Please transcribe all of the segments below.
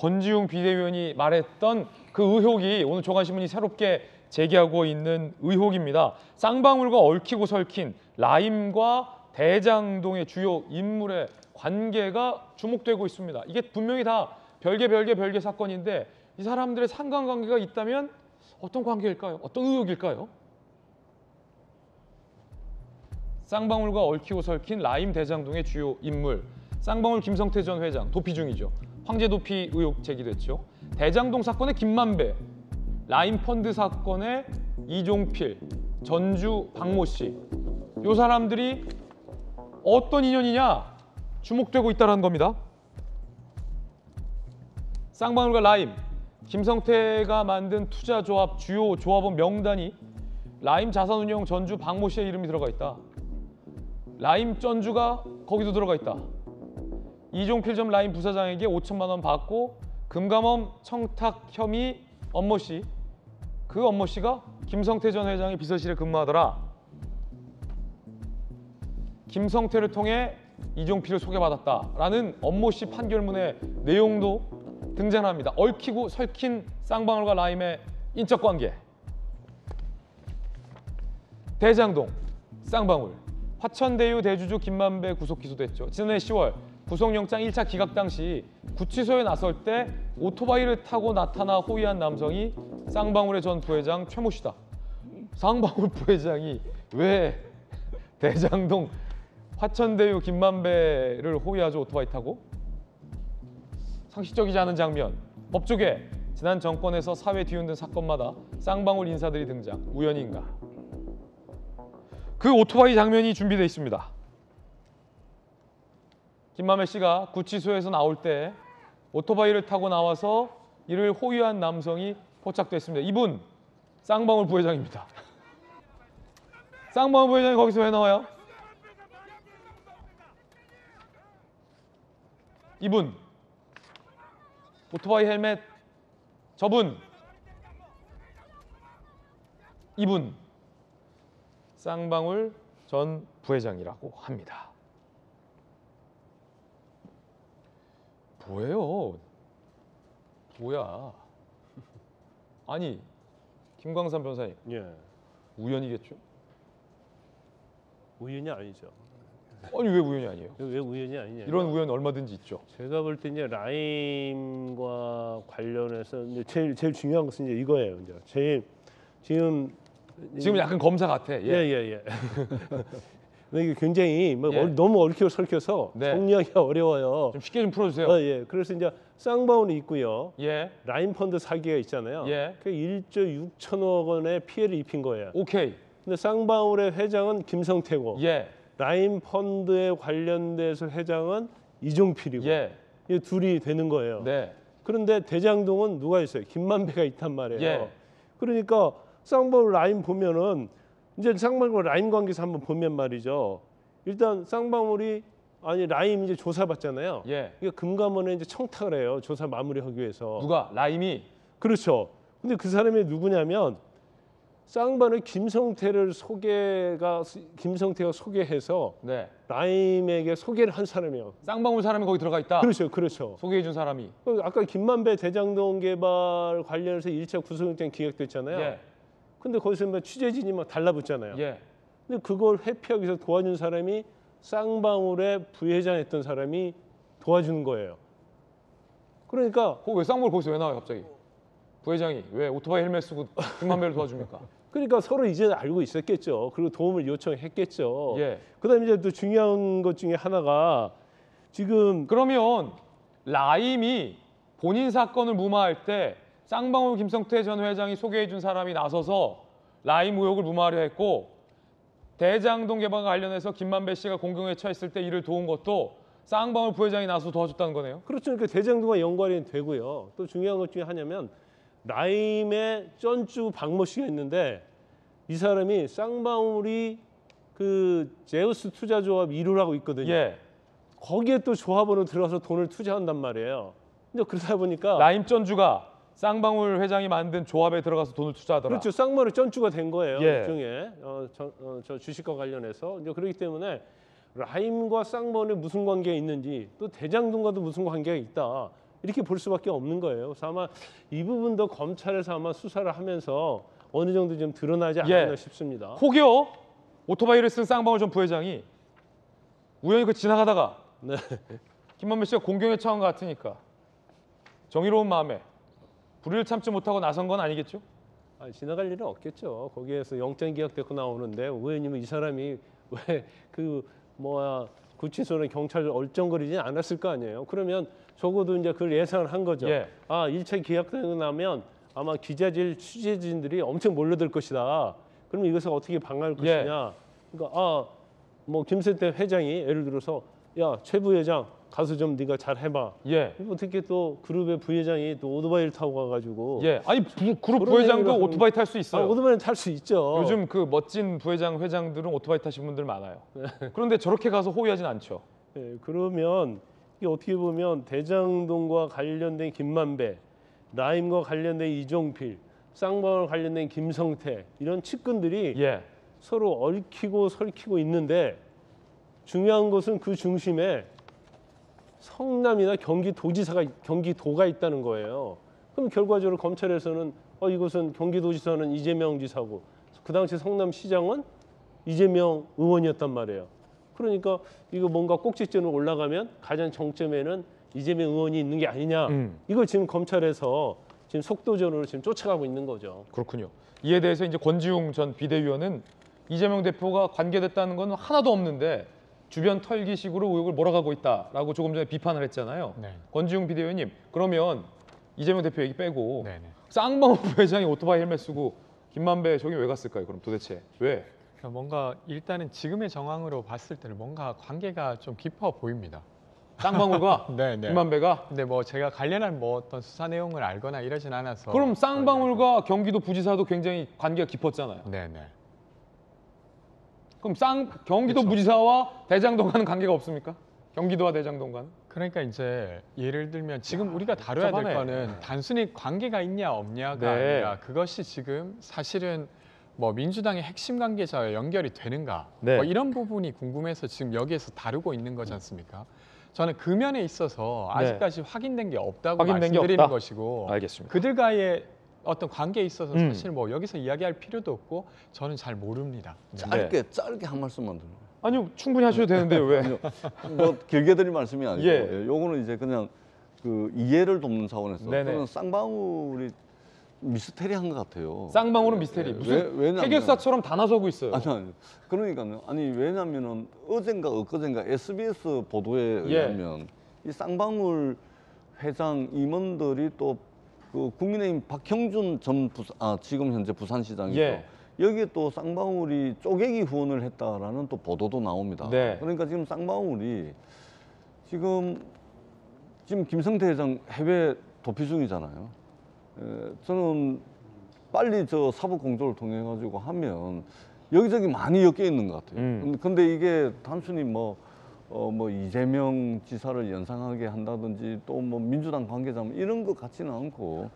권지웅 비대위원이 말했던 그 의혹이 오늘 조간신문이 새롭게 제기하고 있는 의혹입니다. 쌍방울과 얽히고 설킨 라임과 대장동의 주요 인물의 관계가 주목되고 있습니다. 이게 분명히 다 별개 사건인데 이 사람들의 상관관계가 있다면 어떤 관계일까요? 어떤 의혹일까요? 쌍방울과 얽히고 설킨 라임 대장동의 주요 인물. 쌍방울 김성태 전 회장 도피 중이죠. 황제 도피 의혹 제기됐죠. 대장동 사건의 김만배, 라임 펀드 사건의 이종필, 전주 박모 씨. 이 사람들이 어떤 인연이냐 주목되고 있다는 겁니다. 쌍방울과 라임, 김성태가 만든 투자조합 주요 조합원 명단이 라임 자산운용 전주 박모 씨의 이름이 들어가 있다. 라임 전주가 거기도 들어가 있다. 이종필 전 라임 부사장에게 5천만 원 받고 금감원 청탁 혐의 엄모 씨. 그 엄모 씨가 김성태 전 회장의 비서실에 근무하더라. 김성태를 통해 이종필을 소개받았다라는 엄모 씨 판결문의 내용도 등장합니다. 얽히고 설킨 쌍방울과 라임의 인적 관계. 대장동, 쌍방울, 화천대유 대주주 김만배 구속 기소됐죠. 지난해 10월 구속영장 1차 기각 당시 구치소에 나설 때 오토바이를 타고 나타나 호위한 남성이 쌍방울의 전 부회장 최모 씨다. 쌍방울 부회장이 왜 대장동 화천대유 김만배를 호위하죠, 오토바이 타고? 상식적이지 않은 장면. 법조계, 지난 정권에서 사회 뒤흔든 사건마다 쌍방울 인사들이 등장. 우연인가? 그 오토바이 장면이 준비되어 있습니다. 김만배 씨가 구치소에서 나올 때 오토바이를 타고 나와서 이를 호위한 남성이 포착됐습니다. 이분 쌍방울 부회장입니다. 쌍방울 부회장이 거기서 왜 나와요? 이분 오토바이 헬멧 저분 이분 쌍방울 전 부회장이라고 합니다. 뭐예요? 뭐야? 아니 김광삼 변호사님. 예. 우연이겠죠? 우연이 아니죠. 아니 왜 우연이 아니에요? 왜 우연이 아니냐? 이런 우연 얼마든지 있죠. 제가 볼 때 이제 라임과 관련해서 이제 제일 중요한 것은 이제 이거예요. 이제 지금 약간 검사 같아. 예. 이게 굉장히 예. 너무 얽히고 설켜서 네. 정리하기가 어려워요. 좀 쉽게 좀 풀어주세요. 예. 그래서 이제 쌍방울이 있고요. 예. 라임 펀드 사기가 있잖아요. 예. 그 1조 6천억 원의 피해를 입힌 거예요. 오케이. 근데 쌍방울의 회장은 김성태고, 예. 라임 펀드에 관련돼서 회장은 이종필이고, 예. 이 둘이 되는 거예요. 네. 그런데 대장동은 누가 있어요? 김만배가 있단 말이에요. 예. 그러니까 쌍방울 라임 보면은 이제 쌍방울 라임 관계에서 한번 보면 말이죠. 일단 쌍방울이 라임 이제 조사받잖아요. 예. 이게 금감원에 이제 청탁을 해요. 조사 마무리하기 위해서. 누가? 라임이? 그렇죠. 근데 그 사람이 누구냐면 쌍방울 김성태가 소개해서 네. 라임에게 소개를 한 사람이에요. 쌍방울 사람이 거기 들어가 있다? 그렇죠. 소개해준 사람이. 아까 김만배 대장동 개발 관련해서 1차 구속영장 기각됐잖아요. 예. 근데 거기서 뭐 취재진이 막 달라붙잖아요. 예. 근데 그걸 회피하기 위해서 도와준 사람이 쌍방울의 부회장했던 사람이 도와주는 거예요. 그러니까 왜 쌍방울 거기서 왜 나와요 갑자기? 부회장이 왜 오토바이 헬멧 쓰고 김만배를 도와줍니까? 서로 이제 알고 있었겠죠. 그리고 도움을 요청했겠죠. 예. 그다음에 이제 또 중요한 것 중에 하나가 지금 그러면 라임이 본인 사건을 무마할 때 쌍방울 김성태 전 회장이 소개해준 사람이 나서서 라임 의혹을 무마하려 했고 대장동 개발과 관련해서 김만배 씨가 공경에 처했을 때 이를 도운 것도 쌍방울 부회장이 나서서 도와줬다는 거네요. 그렇죠. 그러니까 대장동과 연관이 되고요. 또 중요한 것 중에 하나면 라임의 쩐주 박모 씨가 있는데 이 사람이 쌍방울이 그 제우스 투자조합 일을 하고 있거든요. 예. 거기에 또 조합원으로 들어가서 돈을 투자한단 말이에요. 근데 그러다 보니까 라임 쩐주가 쌍방울 회장이 만든 조합에 들어가서 돈을 투자하더라. 그렇죠. 쌍방울이 쩐주가 된 거예요. 예. 일종의 저 주식과 관련해서 이제 그렇기 때문에 라임과 쌍방울이 무슨 관계가 있는지 또 대장동과도 무슨 관계가 있다. 이렇게 볼 수밖에 없는 거예요. 그래서 아마 이 부분도 검찰에서 아마 수사를 하면서 어느 정도 좀 드러나지 않았나 싶습니다. 혹여 오토바이를 쓴 쌍방울 전 부회장이 우연히 그 지나가다가 네. 김만배 씨가 공경에 처한 것 같으니까 정의로운 마음에 불의를 참지 못하고 나선 건 아니겠죠? 지나갈 일은 없겠죠. 거기에서 영장 기각되고 나오는데 의원님은 이 사람이 왜 그 구치소나 경찰을 얼쩡거리지 않았을 거 아니에요. 그러면 적어도 이제 그걸 예상을 한 거죠. 예. 1차 기각되고 나면 아마 기자질 취재진들이 엄청 몰려들 것이다. 그럼 이것을 어떻게 방어할 것이냐. 그러니까 김세태 회장이 예를 들어서 야, 최 부회장 가서 좀 네가 잘 해봐. 예. 어떻게 또 그룹의 부회장이 또 오토바이를 타고 가가지고 아니 그룹 부회장도 오토바이 탈 수 있어요. 오토바이는 탈 수 있죠. 요즘 그 멋진 부회장 회장들은 오토바이 타신 분들 많아요. 그런데 저렇게 가서 호위하진 않죠. 그러면 이게 어떻게 보면 대장동과 관련된 김만배, 라임과 관련된 이종필, 쌍방울 관련된 김성태 이런 측근들이 서로 얽히고 설키고 있는데 중요한 것은 그 중심에 성남이나 경기도가 있다는 거예요. 그럼 결과적으로 검찰에서는 이것은 경기도지사는 이재명 지사고 그 당시 성남시장은 이재명 의원이었단 말이에요. 그러니까 이거 뭔가 꼭지점으로 올라가면 가장 정점에는 이재명 의원이 있는 게 아니냐. 이걸 지금 검찰에서 지금 속도전으로 지금 쫓아가고 있는 거죠. 그렇군요. 이에 대해서 이제 권지웅 전 비대위원은 이재명 대표가 관계됐다는 건 하나도 없는데 주변 털기식으로 의혹을 몰아가고 있다라고 조금 전에 비판을 했잖아요. 네. 권지웅 비대위원님, 그러면 이재명 대표 얘기 빼고 네네. 쌍방울 부회장이 오토바이 헬멧 쓰고 김만배 저기 왜 갔을까요? 그럼 도대체 왜? 그러니까 뭔가 일단은 지금의 정황으로 봤을 때는 뭔가 관계가 좀 깊어 보입니다. 쌍방울과 네네. 김만배가? 근데 뭐 제가 관련한 어떤 수사 내용을 알거나 이러진 않아서. 그럼 쌍방울과 경기도 부지사도 굉장히 관계가 깊었잖아요. 네네. 그럼 경기도 그렇죠. 부지사와 대장동과는 관계가 없습니까? 경기도와 대장동과는? 그러니까 이제 예를 들면 지금 우리가 다뤄야 될 복잡하네. 거는 단순히 관계가 있냐 없냐가 네. 아니라 그것이 지금 사실은 민주당의 핵심 관계자와 연결이 되는가 네. 이런 부분이 궁금해서 지금 여기에서 다루고 있는 거지 않습니까? 저는 그 면에 있어서 아직까지 확인된 게 없다고 확인된 게 말씀드리는 없다? 것이고 알겠습니다. 그들과의 어떤 관계에 있어서 사실 여기서 이야기할 필요도 없고 저는 잘 모릅니다. 네. 짧게 한 말씀만 드려요. 아니요, 충분히 하셔도 되는데요. 왜? 길게 드릴 말씀이 아니고 예. 요거는 이제 그냥 그 이해를 돕는 차원에서 네네. 저는 쌍방울이 미스테리한 것 같아요. 쌍방울은 미스테리. 무슨 왜냐면- 해결사처럼 다 나서고 있어요. 아니. 그러니까요. 왜냐면은 어젠가 엊그젠가 SBS 보도에 의하면 이 쌍방울 회장 임원들이 또 그 국민의힘 박형준 전 지금 현재 부산시장이죠. 여기에 또 쌍방울이 쪼개기 후원을 했다라는 또 보도도 나옵니다. 네. 그러니까 지금 쌍방울이 지금 김성태 회장 해외 도피 중이잖아요. 저는 빨리 저 사법 공조를 통해 가지고 하면 여기저기 많이 엮여 있는 것 같아요. 근데 이게 단순히 이재명 지사를 연상하게 한다든지 또 민주당 관계자 이런 것 같지는 않고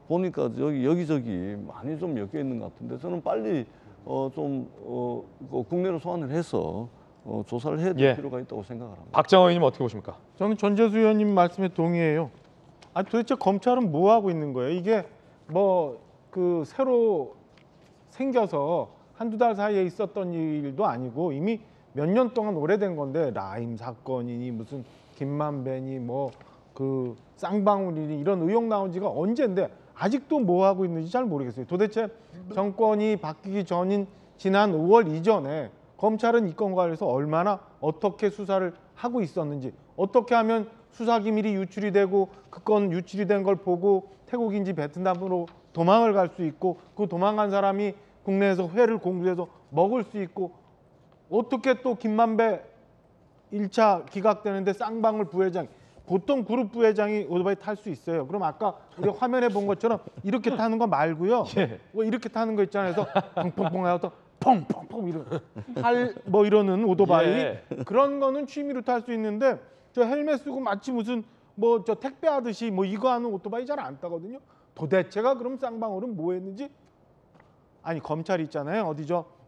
보니까 여기저기 많이 좀 엮여 있는 것 같은데 저는 빨리 국내로 소환을 해서 조사를 해야 될 필요가 있다고 생각을 합니다. 박정호 의원님 어떻게 보십니까? 저는 전재수 의원님 말씀에 동의해요. 도대체 검찰은 뭐 하고 있는 거예요? 이게 새로 생겨서 한두 달 사이에 있었던 일도 아니고 이미 몇 년 동안 오래된 건데 라임 사건이니 무슨 김만배니 쌍방울이니 이런 의혹 나온 지가 언젠데 아직도 뭐 하고 있는지 잘 모르겠어요. 도대체 정권이 바뀌기 전인 지난 5월 이전에 검찰은 이 건과 관련해서 얼마나 어떻게 수사를 하고 있었는지, 어떻게 하면 수사 기밀이 유출이 되고 그 건 유출이 된 걸 보고 태국인지 베트남으로 도망을 갈 수 있고 그 도망간 사람이 국내에서 회를 공수해서 먹을 수 있고 어떻게 또 김만배 1차 기각되는데 쌍방울 부회장, 보통 그룹 부회장이 오토바이 탈 수 있어요. 그럼 아까 우리 화면에 본 것처럼 이렇게 타는 거 말고요. 이렇게 타는 거 있잖아요. 그래서 펑펑펑 하고 펑펑펑 이러는 오토바이 그런 거는 취미로 탈 수 있는데 저 헬멧 쓰고 마치 무슨 저 택배 하듯이 이거 하는 오토바이 잘 안 타거든요. 도대체가 그럼 쌍방울은 뭐 했는지 아니 검찰이 있잖아요.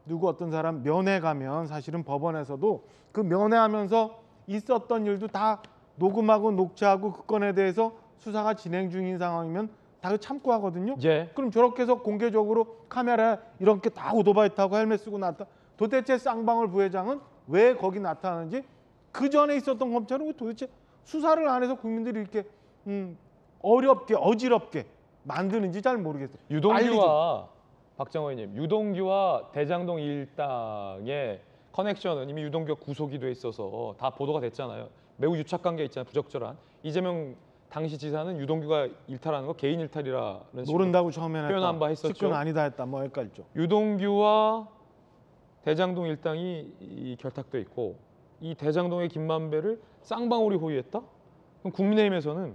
누구 어떤 사람 면회 가면 사실은 법원에서도 그 면회하면서 있었던 일도 다 녹음하고 녹취하고 그 건에 대해서 수사가 진행 중인 상황이면 다 참고 하거든요. 예. 그럼 저렇게 해서 공개적으로 카메라에 이렇게 다 오토바이 타고 헬멧 쓰고 나타 도대체 쌍방울 부회장은 왜 거기 나타나는지 그 전에 있었던 검찰은 왜 도대체 수사를 안 해서 국민들이 이렇게 어렵게 어지럽게 만드는지 잘 모르겠어요. 유동규와 박정호 의원님, 유동규와 대장동 일당의 커넥션은 이미 유동규가 구속이 돼 있어서 다 보도가 됐잖아요. 매우 유착 관계 있잖아요. 부적절한. 이재명 당시 지사는 유동규가 일탈하는 거 개인 일탈이라는 식으로 모른다고 처음에는 표현한 바 했었죠. 직권 아니다 했다 뭐 헷갈죠. 유동규와 대장동 일당이 이 결탁돼 있고 이 대장동의 김만배를 쌍방울이 호위했다? 그럼 국민의힘에서는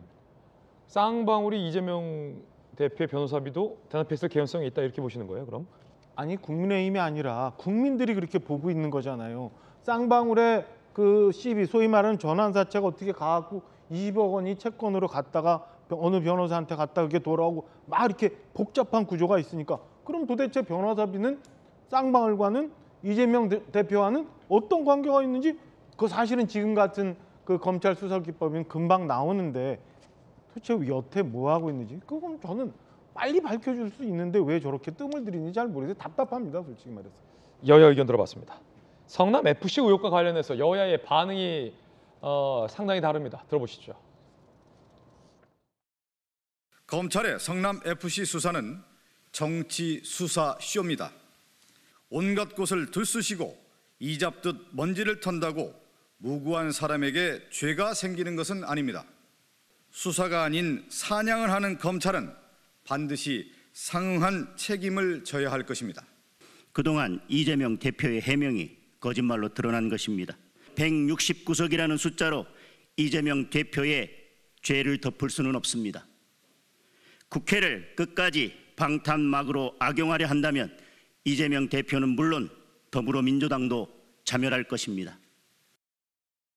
쌍방울이 이재명 대표의 변호사비도 대납했을 개연성이 있다 이렇게 보시는 거예요? 그럼? 아니 국민의힘이 아니라 국민들이 그렇게 보고 있는 거잖아요. 쌍방울의 그 시비 소위 말하는 전환사채가 어떻게 가갖고 20억 원이 채권으로 갔다가 어느 변호사한테 갔다가 그게 돌아오고 막 이렇게 복잡한 구조가 있으니까 그럼 도대체 변호사비는 쌍방울과는 이재명 대표와는 어떤 관계가 있는지 그 사실은 지금 같은 그 검찰 수사 기법이면 금방 나오는데 도대체 여태 뭐 하고 있는지 그건 저는 빨리 밝혀줄 수 있는데 왜 저렇게 뜸을 들이는지 잘 모르겠어요. 답답합니다, 솔직히 말해서. 여야 의견 들어봤습니다. 성남 FC 의혹과 관련해서 여야의 반응이 상당히 다릅니다. 들어보시죠. 검찰의 성남 FC 수사는 정치 수사 쇼입니다. 온갖 곳을 들쑤시고 이잡듯 먼지를 턴다고 무고한 사람에게 죄가 생기는 것은 아닙니다. 수사가 아닌 사냥을 하는 검찰은 반드시 상응한 책임을 져야 할 것입니다. 그동안 이재명 대표의 해명이 거짓말로 드러난 것입니다. 169석이라는 숫자로 이재명 대표의 죄를 덮을 수는 없습니다. 국회를 끝까지 방탄막으로 악용하려 한다면 이재명 대표는 물론 더불어민주당도 자멸할 것입니다.